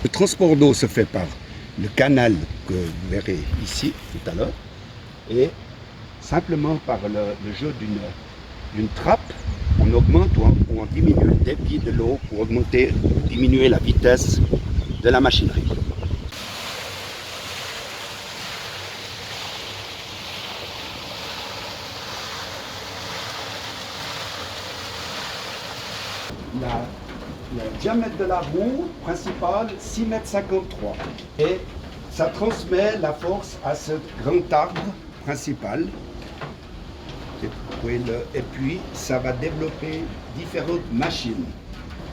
Le transport d'eau se fait par le canal que vous verrez ici tout à l'heure et simplement par le jeu d'une trappe, on augmente ou on diminue le débit de l'eau pour augmenter ou diminuer la vitesse de la machinerie. Le diamètre de la roue principale, 6,53 m. Et ça transmet la force à ce grand arbre principal. Et puis, ça va développer différentes machines.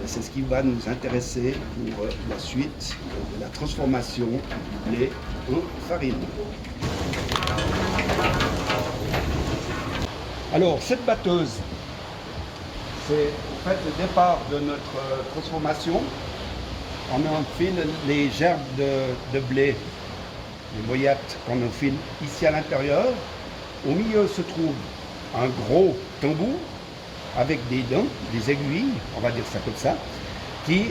Et c'est ce qui va nous intéresser pour la suite de la transformation du blé en farine. Alors, cette batteuse, c'est en fait le départ de notre transformation. On enfile les gerbes de blé, les moyettes qu'on enfile ici à l'intérieur. Au milieu se trouve un gros tambour avec des dents, des aiguilles, on va dire ça comme ça, qui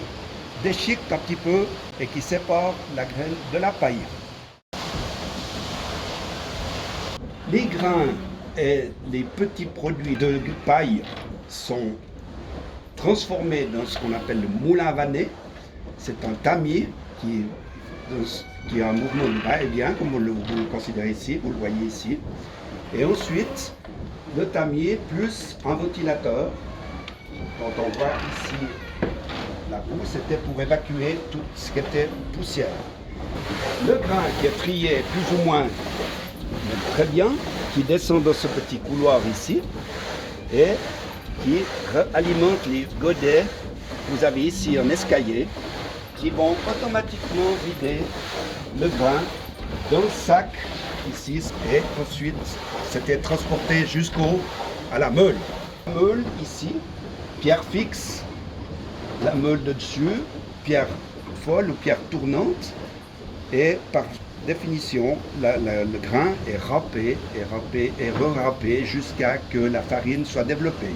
déchiquent un petit peu et qui séparent la graine de la paille. Les grains et les petits produits de paille sont transformés dans ce qu'on appelle le moulin à vanner. C'est un tamier qui a un mouvement de va-et-vient, comme vous le considérez ici, vous le voyez ici. Et ensuite, le tamier plus un ventilateur. Quand on voit ici la boue, c'était pour évacuer tout ce qui était poussière. Le grain qui est trié plus ou moins très bien, qui descend dans ce petit couloir ici et qui alimente les godets que vous avez ici en escalier, qui vont automatiquement vider le grain dans le sac ici et ensuite c'était transporté à la meule. La meule ici, pierre fixe, la meule de dessus, pierre folle ou pierre tournante et par définition le grain est râpé et re-râpé jusqu'à que la farine soit développée.